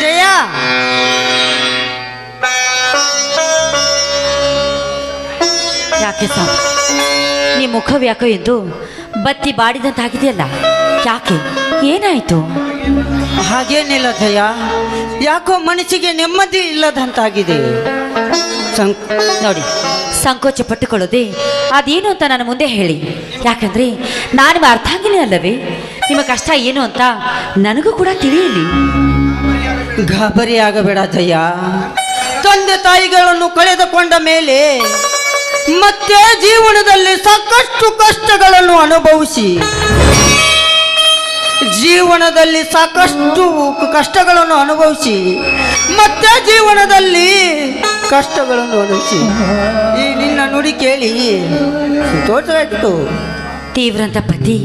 ಜಯ ಯಾಕೆ ಸಾಕು ನೀ ಮುಖವ್ಯಾಕೋ ಎಂದು ಬತ್ತಿ ಬಾಡಿದಂತಾಗಿದೆಯಲ್ಲ, ಯಾಕೆ ಏನಾಯ್ತು? ಹಾಗೇನಿಲ್ಲ ಜಯ, ಯಾಕೋ ಮನಸ್ಸಿಗೆ ನೆಮ್ಮದಿ ಇಲ್ಲದಂತಾಗಿದೆ. ನೋಡಿ, ಸಂಕೋಚ ಪಟ್ಟುಕೊಳ್ಳೋದೆ ಅದೇನು ಅಂತ ನನ್ನ ಮುಂದೆ ಹೇಳಿ. ಯಾಕಂದ್ರೆ ನಾನು ಅರ್ಥಾಂಗಿನೇ ಅಲ್ಲವೇ? ನಿಮ್ಮ ಕಷ್ಟ ಏನು ಅಂತ ನನಗೂ ಕೂಡ ತಿಳಿಯಲಿ. ಗಾಬರಿ ಆಗಬೇಡ ಜಯ. ತಂದೆ ತಾಯಿಗಳನ್ನು ಕಳೆದುಕೊಂಡ ಮೇಲೆ ಮತ್ತೆ ಜೀವನದಲ್ಲಿ ಸಾಕಷ್ಟು ಕಷ್ಟಗಳನ್ನು ಅನುಭವಿಸಿ ಮತ್ತೆ ಜೀವನದಲ್ಲಿ ಕಷ್ಟಗಳನ್ನು ಅನುಭವಿಸಿ ಈ ನಿನ್ನ ನುಡಿ ಕೇಳಿ ಸಂತೋಷವಾಯಿತು. ತೀವ್ರಂತ ಪತಿ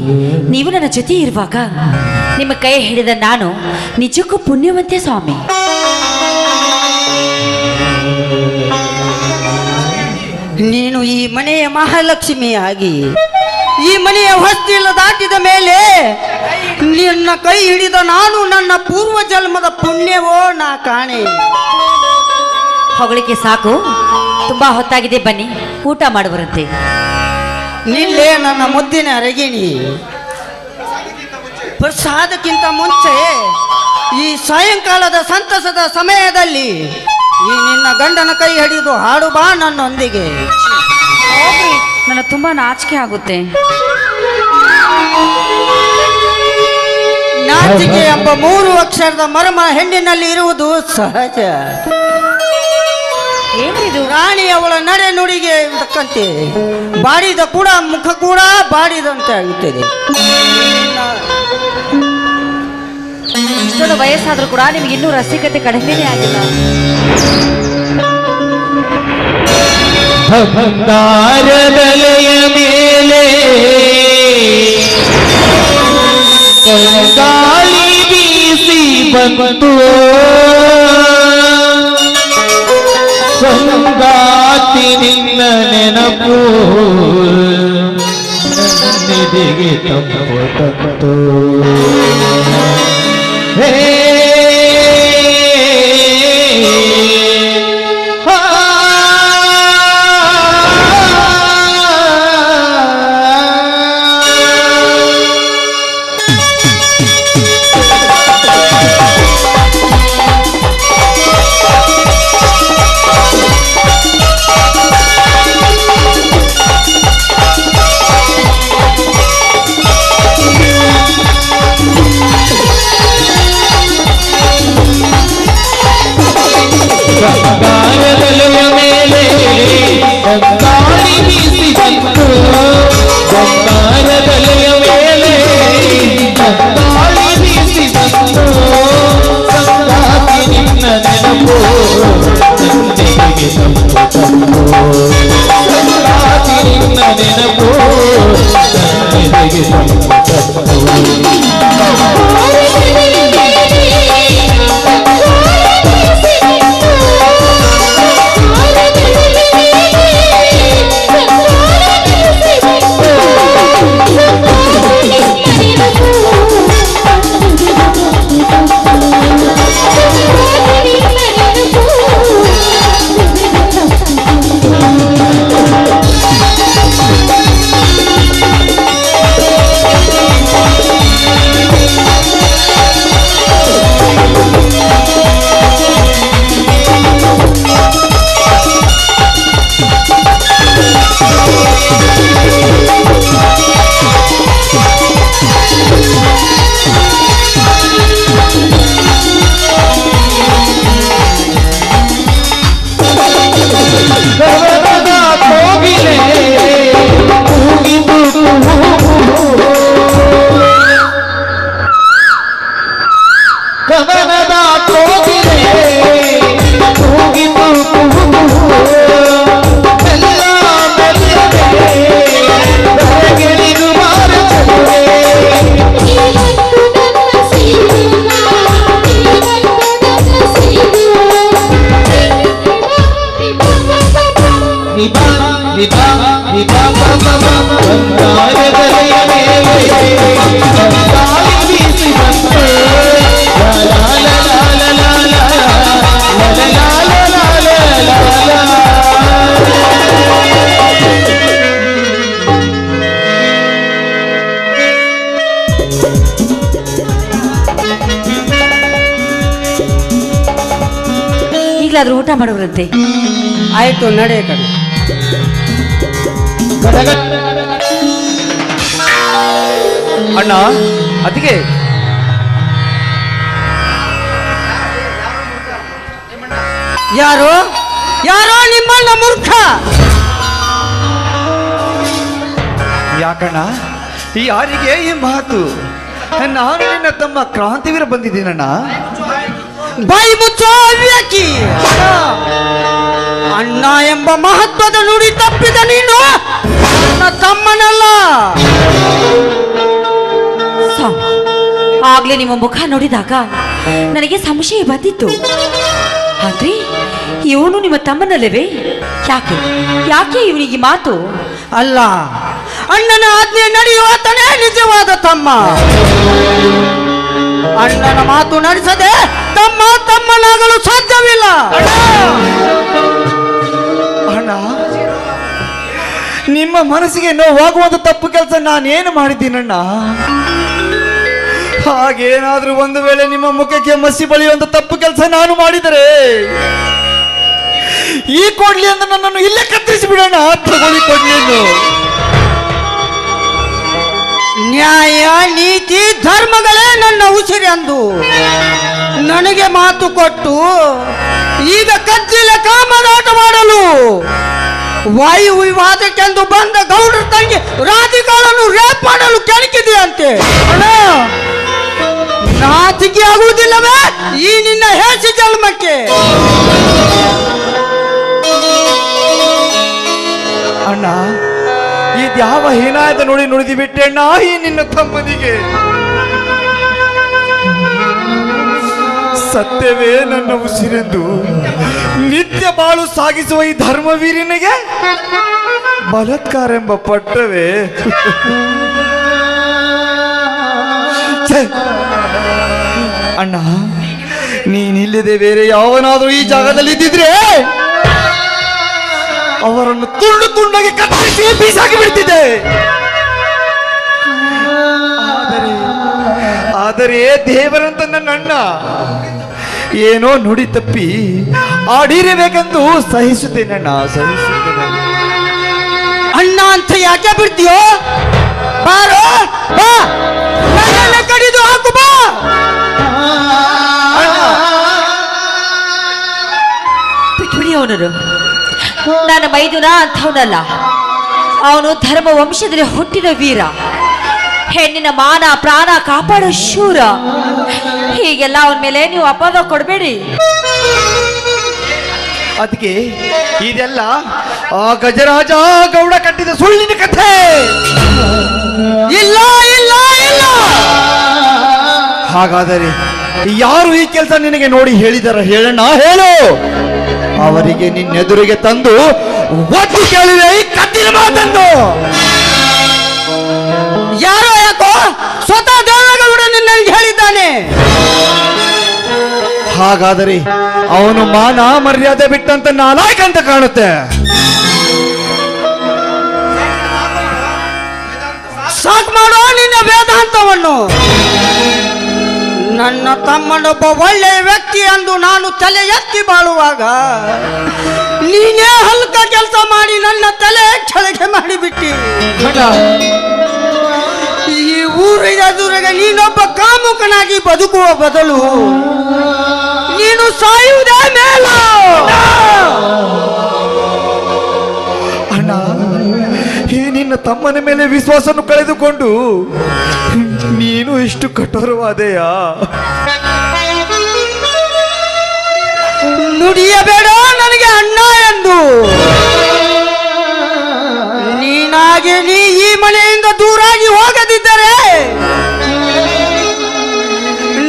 ನೀವು ನನ್ನ ಜೊತೆ ಇರುವಾಗ ನಿಮ್ಮ ಕೈ ಹಿಡಿದ ನಾನು ನಿಜಕ್ಕೂ ಪುಣ್ಯವಂತೆ ಸ್ವಾಮಿ. ನೀನು ಈ ಮನೆಯ ಮಹಾಲಕ್ಷ್ಮಿಯಾಗಿ ಈ ಮನೆಯ ಹೊಸ್ತಿಲ ದಾಟಿದ ಮೇಲೆ ನಿನ್ನ ಕೈ ಹಿಡಿದ ನಾನು ನನ್ನ ಪೂರ್ವ ಜನ್ಮದ ಪುಣ್ಯವೋ ನಾ ಕಾಣೆ. ಹೊಗಳಿಕೆ ಸಾಕು, ತುಂಬಾ ಹೊತ್ತಾಗಿದೆ, ಬನ್ನಿ ಊಟ ಮಾಡುವರಂತೆ. ನಿಲ್ಲೇ ನನ್ನ ಮುದ್ದಿನ ಅರಗಿಣಿ. ಪ್ರಸಾದಕ್ಕಿಂತ ಮುಂಚೆ ಈ ಸಾಯಂಕಾಲದ ಸಂತಸದ ಸಮಯದಲ್ಲಿ ಈ ನಿನ್ನ ಗಂಡನ ಕೈ ಹಿಡಿದು ಹಾಡು ಬಾ ನನ್ನೊಂದಿಗೆ. ನನ್ನ ತುಂಬಾ ನಾಚಿಕೆ ಆಗುತ್ತೆ. ನಾಚಿಕೆ ಎಂಬ 3 ಅಕ್ಷರದ ಮರ್ಮ ಹೆಣ್ಣಿನಲ್ಲಿ ಇರುವುದು ಸಹಜ. ಏನಿದು? ರಾಣಿ ಅವಳ ನಡೆ ನುಡಿಗೆ ತಕ್ಕಂತೆ ಬಾಡಿದ ಕೂಡ ಮುಖ ಕೂಡ ಬಾಡಿದಂತೆ ಆಗುತ್ತದೆ. ಇಷ್ಟೊಂದು ವಯಸ್ಸಾದ್ರೂ ಕೂಡ ನಿಮ್ಗೆ ಇನ್ನೂ ರಸಿಕತೆ ಕಡಿಮೆನೇ ಆಗಿಲ್ಲ. ಬಂಗಾರದಲೆಯ ಮೇಲೆ ಗಾಳಿ ಬೀಸಿ ಬಂತು, ಸಂಗಾತಿ ನಿನ್ನ ನೆನಪು ನಿಧಿಗೆ ತಂಪು ತಂತು. ಹೇ ಬಂಗಾರದಲೆಯ ಮೇಲೆ ಗಾಳಿ ಬೀಸಿ ಬಂತು, ಬಂಗಾರದಲೆಯ ಮೇಲೆ ಗಾಳಿ ಬೀಸಿ ಬಂತು, ಸಂಗಾತಿ ನಿನ್ನ ನೆನಪು ನಂದಿಗೆ ತಂಪು ತಂಪು, ಸಂಗಾತಿ ನಿನ್ನ ನೆನಪು ನಂದಿಗೆ ತಂಪು ತಂಪು. ಈಗಲಾದ್ರೂ ಊಟ ಮಾಡುವರಂತೆ. ಆಯ್ತು, ನಡೆ ಕಡೆ. ಅಣ್ಣ ಅದಕ್ಕೆ ಯಾರು ಯಾರೋ ನಿಮ್ಮಣ್ಣ ಮೂರ್ಖ. ಯಾಕಣ್ಣ ಯಾರಿಗೆ ಈ ಮಾತು? ನಾನು ನಿನ್ನ ತಮ್ಮ ಕ್ರಾಂತಿವೀರ ಬಂದಿದ್ದೀನಣ್ಣ. ಬಾಯಿ ಮುಚ್ಚೋ ಅವ್ಯಾಕಿ. ಅಣ್ಣ ಎಂಬ ಮಹತ್ವದ ನುಡಿ ತಪ್ಪಿದ ನೀನು ನನ್ನ ತಮ್ಮನಲ್ಲ. ಆಗ್ಲೇ ನಿಮ್ಮ ಮುಖ ನೋಡಿದಾಗ ನನಗೆ ಸಂಶಯ ಬಂದಿತ್ತು. ಆದ್ರೆ ಇವನು ನಿಮ್ಮ ತಮ್ಮನಲ್ಲವೇ? ಯಾಕೆ ಯಾಕೆ ಇವನಿಗೆ ಮಾತು? ಅಲ್ಲ, ಅಣ್ಣನ ಆಜ್ಞೆ ನಡೆಯುವಾತನೇ ನಿಜವಾದ ತಮ್ಮ. ಅಣ್ಣನ ಮಾತು ನಡೆಸದೆ ತಮ್ಮ ತಮ್ಮನಾಗಲು ಸಾಧ್ಯವಿಲ್ಲ. ಅಣ್ಣ, ನಿಮ್ಮ ಮನಸ್ಸಿಗೆ ನೋವಾಗುವಂತ ತಪ್ಪು ಕೆಲಸ ನಾನೇನು ಮಾಡಿದ್ದೀನಣ್ಣ? ಹಾಗೇನಾದ್ರೂ ಒಂದು ವೇಳೆ ನಿಮ್ಮ ಮುಖಕ್ಕೆ ಮಸಿ ಬಳಿಯುವಂತ ತಪ್ಪು ಕೆಲಸ ನಾನು ಮಾಡಿದರೆ ಈ ಕೊಡ್ಲಿ ಅಂತ ನನ್ನನ್ನು ಇಲ್ಲೇ ಕತ್ತರಿಸಿ ಬಿಡೋಣ. ತಗೊಳ್ಳಿ ಕೊಡ್ಲಿಯನ್ನು. ನ್ಯಾಯ, ನೀತಿ, ಧರ್ಮಗಳೇ ನನ್ನ ಉಸಿರು ಅಂದು ನನಗೆ ಮಾತು ಕೊಟ್ಟು ಈಗ ಕಚ್ಚಿಲ ಕಾಮದಾಟ ಮಾಡಲು ವಾಯು ವಿವಾದಕ್ಕೆಂದು ಬಂದ ಗೌಡರ ತಂಗಿ ರಾಧಿಕಾಳನ್ನು ರೇಪ್ ಮಾಡಲು ಕೆಣಕಿದೆಯಂತೆ. ನಾಚಿಕೆ ಆಗುವುದಿಲ್ಲವೇ ಈ ನಿನ್ನ ಹೇಸಿ ಜನ್ಮಕ್ಕೆ? ಅಣ್ಣ, ಇದ್ಯಾವ ಹೀನಾಯದ ನುಡಿದಿ ಬಿಟ್ಟೆ ಅಣ್ಣ ಈ ನಿನ್ನ ತಮ್ಮನಿಗೆ. ಸತ್ಯವೇ ನನ್ನ ಉಸಿರೆಂದು ನಿತ್ಯ ಬಾಳು ಸಾಗಿಸುವ ಈ ಧರ್ಮವೀರನಿಗೆ ಬಲಾತ್ಕಾರ ಎಂಬ ಪಟ್ಟವೇ. ಛೆ! ಅಣ್ಣ, ನೀನಿಲ್ಲದೆ ಬೇರೆ ಯಾವನಾದ್ರೂ ಈ ಜಾಗದಲ್ಲಿ ಇದ್ದಿದ್ರೆ ಅವರನ್ನು ತುಂಡು ತುಂಡಾಗಿ ಕತ್ತರಿಸಿ ಬೀಸಾಕಿ ಬಿಡ್ತಿದ್ದೆ. ಆದರೆ ದೇವರಂತ ನನ್ನ ಅಣ್ಣ ಏನೋ ನುಡಿ ತಪ್ಪಿ ಆಡಿರಬೇಕೆಂದು ಸಹಿಸುತ್ತೇನಣ್ಣ, ಸಹಿಸುತ್ತೇನೆ. ಅಣ್ಣ ಅಂತ ಯಾಕೆ ಬಿಡ್ತೀಯೋ? ಬಾರೋ, ಬಾ, ನನ್ನನ್ನ ಕಡಿದು ಹಾಕು, ಬಾ. ಬಿಟ್ಬಿಡಿ ಅವನನ್ನು. ನನ್ನ ಮೈದುನ ಅಂಥವನಲ್ಲ. ಅವನು ಧರ್ಮ ವಂಶದಲ್ಲಿ ಹುಟ್ಟಿದ ವೀರ, ಹೆಣ್ಣಿನ ಮಾನ ಪ್ರಾಣ ಕಾಪಾಡೋ ಶೂರ. ಹೀಗೆಲ್ಲ ಅವನ ಮೇಲೆ ನೀವು ಅಪವಾದ ಕೊಡಬೇಡಿ. ಅದಕ್ಕೆ ಇದೆಲ್ಲ ಆ ಗಜರಾಜ ಗೌಡ ಕಟ್ಟಿದ ಸುಳ್ಳಿನ ಕಥೆ. ಇಲ್ಲ ಇಲ್ಲ ಇಲ್ಲ. ಹಾಗಾದರೆ ಯಾರು ಈ ಕೆಲಸ ನಿನಗೆ ನೋಡಿ ಹೇಳಿದಾರ ಹೇಳಣ್ಣ, ಹೇಳು. ಅವರಿಗೆ ನಿನ್ನೆದುರಿಗೆ ತಂದು ಒತ್ತು ಕೇಳಿದೆ ಈ ಕತ್ತಿನ ಮಾತನ್ನು. ಯಾರೋ ಯಾಕೋ ಸ್ವತಃ ದೇವೇಗೌಡ ನಿನ್ನನ್ನು ಹೇಳಿದ್ದಾನೆ. ಹಾಗಾದರೆ ಅವನು ಮಾನ ಮರ್ಯಾದೆ ಬಿಟ್ಟಂತ ನಾಲಾಯಕ ಅಂತ ಕಾಣುತ್ತೆ. ಸಾಕು ಮಾಡೋ ನಿನ್ನ ವೇದಾಂತವನ್ನು. ನನ್ನ ತಮ್ಮನೊಬ್ಬ ಒಳ್ಳೆಯ ವ್ಯಕ್ತಿ ಎಂದು ನಾನು ತಲೆ ಎತ್ತಿ ಬಾಳುವಾಗ ನೀನೇ ಹಲ್ಕ ಕೆಲಸ ಮಾಡಿ ನನ್ನ ತಲೆ ಕೆಳಗೆ ಮಾಡಿಬಿಟ್ಟಿ. ಈ ಊರಿನ ಎದುರಿಗೆ ನೀನೊಬ್ಬ ಕಾಮುಕನಾಗಿ ಬದುಕುವ ಬದಲು ನೀನು ಸಾಯುವುದೇ ಮೇಲು. ಅಣ್ಣ, ಈ ನಿನ್ನ ತಮ್ಮನ ಮೇಲೆ ವಿಶ್ವಾಸವನ್ನು ಕಳೆದುಕೊಂಡು ನೀನು ಇಷ್ಟು ಕಠೋರವಾದೆಯಾ? ನುಡಿಯಬೇಡ ನನಗೆ ಅಣ್ಣ ಎಂದು. ನೀನಾಗಿ ನೀ ಈ ಮನೆಯಿಂದ ದೂರಾಗಿ ಹೋಗದಿದ್ದರೆ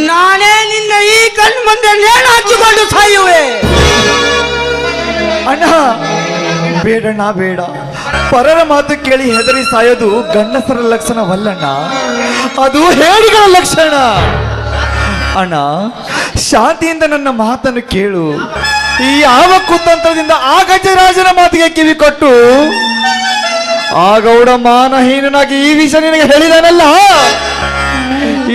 ನಾನೇ ನಿನ್ನ ಈ ಕಣ್ಣು ಮುಂದೆ ನೇಣು ಹಚ್ಚಿಕೊಂಡು ಸಾಯುವೆ. ಅಣ್ಣ, ಬೇಡಣ್ಣ ಬೇಡ. ಪರರ ಮಾತು ಕೇಳಿ ಹೆದರಿ ಸಾಯೋದು ಗಂಡಸರ ಲಕ್ಷಣವಲ್ಲಣ್ಣ, ಅದು ಹೇಡಿಗಳ ಲಕ್ಷಣ. ಅಣ್ಣ, ಶಾಂತಿಯಿಂದ ನನ್ನ ಮಾತನ್ನು ಕೇಳು. ಈ ಯಾವ ಕುತಂತ್ರದಿಂದ ಆ ಗಜರಾಜನ ಮಾತಿಗೆ ಕಿವಿ ಕೊಟ್ಟು ಆ ಗೌಡ ಮಾನಹೀನನಾಗಿ ಈ ವಿಷಯ ನಿನಗೆ ಹೇಳಿದಾನಲ್ಲ,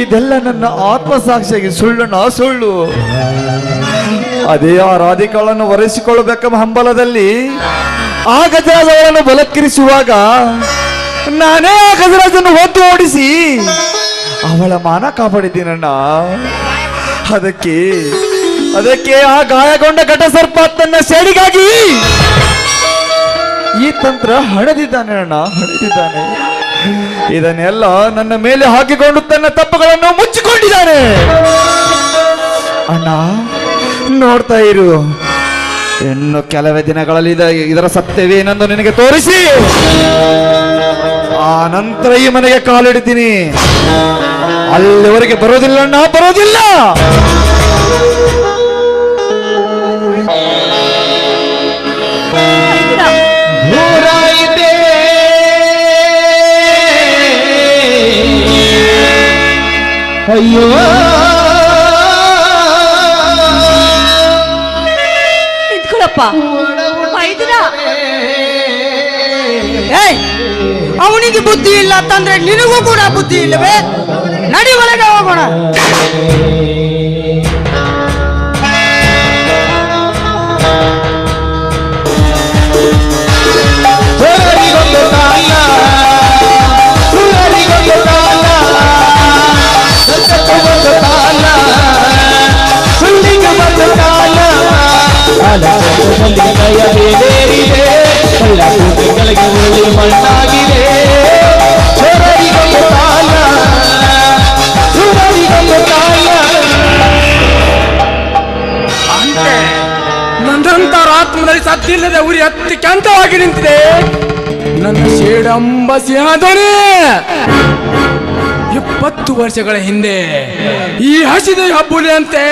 ಇದೆಲ್ಲ ನನ್ನ ಆತ್ಮಸಾಕ್ಷಿಯಾಗಿ ಸುಳ್ಳಣ್ಣ, ಸುಳ್ಳು. ಅದೇ ಆ ರಾಧಿಕಾಳನ್ನು ವರೆಸಿಕೊಳ್ಳಬೇಕೆಂಬ ಹಂಬಲದಲ್ಲಿ ಆ ಗಜರಾಜವನ್ನು ಬಲಕ್ಕಿರಿಸುವಾಗ ನಾನೇ ಆ ಗಜರಾಜನ್ನು ಒದ್ದು ಓಡಿಸಿ ಅವಳ ಮಾನ ಕಾಪಾಡಿದ್ದೀನಣ್ಣ. ಅದಕ್ಕೆ ಅದಕ್ಕೆ ಆ ಗಾಯಗೊಂಡ ಘಟಸರ್ಪ ತನ್ನ ಸೇಡಿಗಾಗಿ ಈ ತಂತ್ರ ಹಣದಿದ್ದಾನೆ ಅಣ್ಣ, ಹಣದಿದ್ದಾನೆ. ಇದನ್ನೆಲ್ಲ ನನ್ನ ಮೇಲೆ ಹಾಕಿಕೊಂಡು ತನ್ನ ತಪ್ಪುಗಳನ್ನು ಮುಚ್ಚಿಕೊಂಡಿದ್ದಾನೆ. ಅಣ್ಣ ನೋಡ್ತಾ ಇರು, ಇನ್ನು ಕೆಲವೇ ದಿನಗಳಲ್ಲಿ ಇದರ ಸತ್ಯವೇನೆಂದು ನಿನಗೆ ತೋರಿಸಿ ಆ ನಂತರ ಈ ಮನೆಗೆ ಕಾಲಿಡ್ತೀನಿ. ಅಲ್ಲಿವರೆಗೆ ಬರೋದಿಲ್ಲ ಅಣ್ಣ, ಬರೋದಿಲ್ಲ. ಅಯ್ಯೋ ನಿಂತ್ಕೊಳ್ಳಪ್ಪ ಮೈದುನ. ಏಯ್, ಅವನಿಗೆ ಬುದ್ಧಿ ಇಲ್ಲ ಅಂತಂದ್ರೆ ನಿನಗೂ ಕೂಡ ಬುದ್ಧಿ ಇಲ್ಲವೇ? ನಡಿ ಒಳಗೆ ಹೋಗೋಣ. ಮಣ್ಣಾಗಿದೆ ನನ್ನಂತರ ಆತ್ಮದಲ್ಲಿ ಸತ್ತಿಲ್ಲದೆ ಉರಿ ಹತ್ತಿ ಕೆಂತವಾಗಿ ನಿಂತಿದೆ ನನ್ನ ಶೇಡಂಬ ಸಿಂಹಧ್ವನಿ. 20 ವರ್ಷಗಳ ಹಿಂದೆ ಈ ಹಸಿದ ಹಬ್ಬುಲಿಯಂತೆ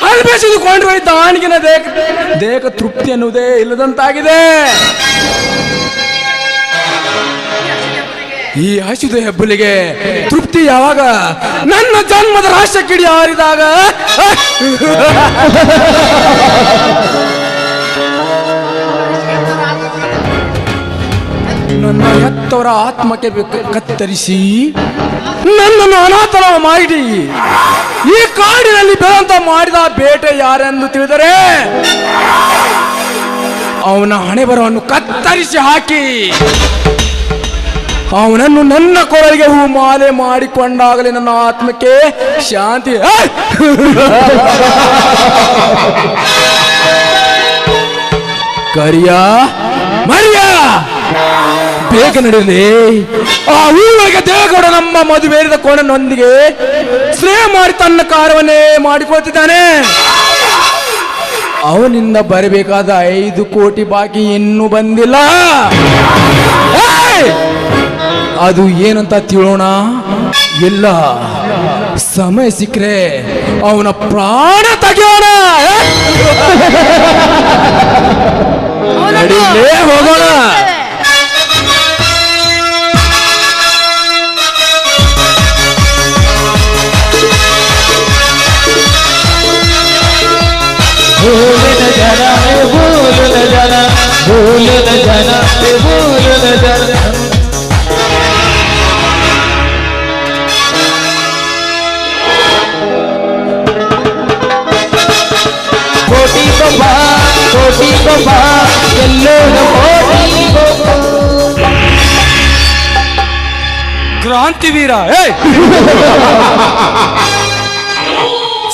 ಹಲ್ಬೇಸಿದುಕೊಂಡು ಹೋಯ್ತ ಆಣಿಗಿನ ದೇಹ ತೃಪ್ತಿ ಅನ್ನುವುದೇ ಇಲ್ಲದಂತಾಗಿದೆ. ಈ ಹಸಿದ ಹೆಬ್ಬುಲಿಗೆ ತೃಪ್ತಿ ಯಾವಾಗ ನನ್ನ ಜನ್ಮದ ರಾಷ್ಟ್ರ ಕಿಡಿ ಹಾರಿದಾಗ ನನ್ನ ಹೆತ್ತವರ ಆತ್ಮಕ್ಕೆ ಕತ್ತರಿಸಿ ನನ್ನನ್ನು ಅನಾಥನ ಮಾಡಿ ಈ ಕಾಡಿನಲ್ಲಿ ಬೆಳಂತ ಮಾಡಿದ ಬೇಟೆ ಯಾರೆಂದು ತಿಳಿದರೆ ಅವನ ಹಣೆಬರವನ್ನು ಕತ್ತರಿಸಿ ಹಾಕಿ ಅವನನ್ನು ನನ್ನ ಕೊರಳಿಗೆ ಹೂ ಮಾಲೆ ಮಾಡಿಕೊಂಡಾಗಲೇ ನನ್ನ ಆತ್ಮಕ್ಕೆ ಶಾಂತಿ. ಕರಿಯ ಮರಿಯ ಬೇಗ ನಡೆಯಲಿ. ಆ ಊರಿಗೆ ದೇವಗೌಡ ನಮ್ಮ ಮದುವೆರಿದ ಕೋಣನೊಂದಿಗೆ ಸ್ನೇಹ ಮಾಡಿ ತನ್ನ ಕಾರ್ಯವನ್ನೇ ಮಾಡಿಕೊಳ್ತಿದ್ದಾನೆ. ಅವನಿಂದ ಬರಬೇಕಾದ 5 ಕೋಟಿ ಬಾಕಿ ಇನ್ನೂ ಬಂದಿಲ್ಲ. ಅದು ಏನಂತ ತಿಳೋಣ. ಎಲ್ಲ ಸಮಯ ಸಿಕ್ಕರೆ ಅವನ ಪ್ರಾಣ ತೆಗೆಯೋಣ. ಹೋಗೋಣ. ಕೋಟಿ ಗೊಬ್ಬ ಎಲ್ಲೋ ಕ್ರಾಂತಿವೀರ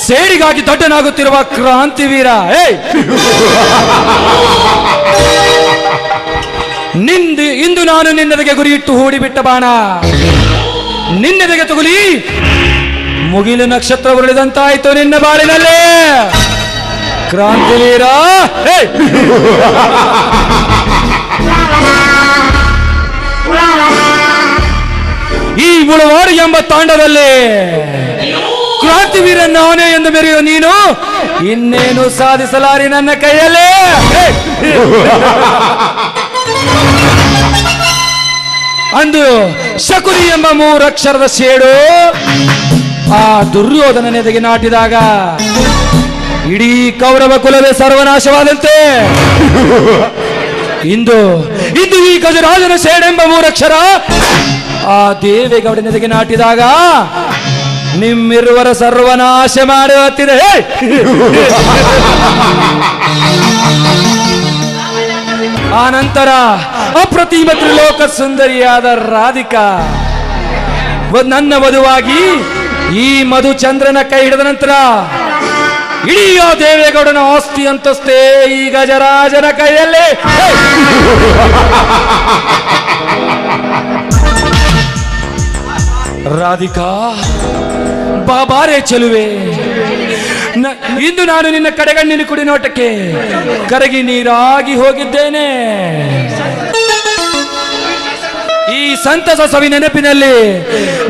ಸೇಡಿಗಾಗಿ ದೊಡ್ಡನಾಗುತ್ತಿರುವ ಕ್ರಾಂತಿವೀರ ಇಂದು ನಾನು ನಿನ್ನೆದೆಗೆ ಗುರಿಯಿಟ್ಟು ಹೂಡಿಬಿಟ್ಟ ಬಾಣ ನಿನ್ನೆದೆಗೆ ತಗುಲಿ ಮುಗಿಲು ನಕ್ಷತ್ರ ಉರುಳಿದಂತಾಯ್ತು ನಿನ್ನ ಬಾಳಿನಲ್ಲೇ ಕ್ರಾಂತಿವೀರ. ಈ ಮುಳವಾಡು ಎಂಬ ತಾಂಡದಲ್ಲಿ ಕ್ರಾಂತಿವೀರ ನಾನೇ ಎಂದು ಮೆರೆಯೋ ನೀನು ಇನ್ನೇನು ಸಾಧಿಸಲಾರಿ ನನ್ನ ಕೈಯಲ್ಲೇ. ಅಂದು ಶಕುನಿ ಎಂಬ 3 ಅಕ್ಷರದ ಸೇಡು ಆ ದುರ್ಯೋಧನನೆದೆಗೆ ನಾಟಿದಾಗ ಇಡೀ ಕೌರವ ಕುಲವೇ ಸರ್ವನಾಶವಾದಂತೆ. ಇಂದು ಈ ಗಜರಾಜನ ಸೇಡೆಂಬ 3 ಅಕ್ಷರ ಆ ದೇವೇಗೌಡನೆದೆಗೆ ನಾಟಿದಾಗ ನಿಮ್ಮಿರುವರ ಸರ್ವನಾಶ ಮಾಡುತ್ತಿದೆ. ಆ ನಂತರ ಅಪ್ರತಿಮ ತ್ರಿಲೋಕ ಸುಂದರಿಯಾದ ರಾಧಿಕಾ ನನ್ನ ವಧುವಾಗಿ ಈ ಮಧುಚಂದ್ರನ ಕೈ ಹಿಡಿದ ನಂತರ ಇಡೀ ದೇವೇಗೌಡನ ಆಸ್ತಿ ಅಂತಸ್ತೇ ಈ ಗಜರಾಜನ ಕೈಯಲ್ಲಿ. ರಾಧಿಕಾ ಬಾಬಾರೇ ಚೆಲುವೆ, ಇಂದು ನಾನು ನಿನ್ನ ಕಡೆಗಣ್ಣಿನ ಕುಡಿ ನೋಟಕ್ಕೆ ಕರಗಿ ನೀರಾಗಿ ಹೋಗಿದ್ದೇನೆ. ಈ ಸಂತಸ ಸವಿ ನೆನಪಿನಲ್ಲಿ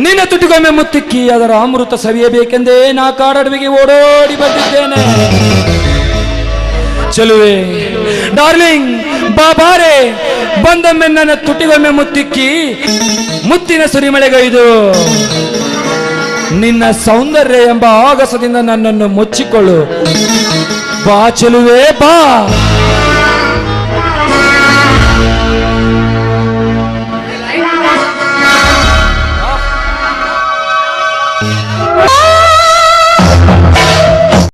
ನಿನ್ನ ತುಟಿಗೊಮ್ಮೆ ಮುತ್ತಿಕ್ಕಿ ಅದರ ಅಮೃತ ಸವಿಯಬೇಕೆಂದೇ ನಾ ಕಾಡಡುವಿಗೆ ಓಡೋಡಿ ಬಂದಿದ್ದೇನೆ. ಚೆಲುವೆ ಡಾರ್ಲಿಂಗ್ ಬಾಬಾರೆ, ಬಂದೊಮ್ಮೆ ನನ್ನ ತುಟಿಗೊಮ್ಮೆ ಮುತ್ತಿಕ್ಕಿ ಮುತ್ತಿನ ಸುರಿಮಳೆಗೈದು ನಿನ್ನ ಸೌಂದರ್ಯ ಎಂಬ ಆಗಸದಿಂದ ನನ್ನನ್ನು ಮುಚ್ಚಿಕೊಳ್ಳು. ಬಾ ಚೆಲುವೆ ಬಾ.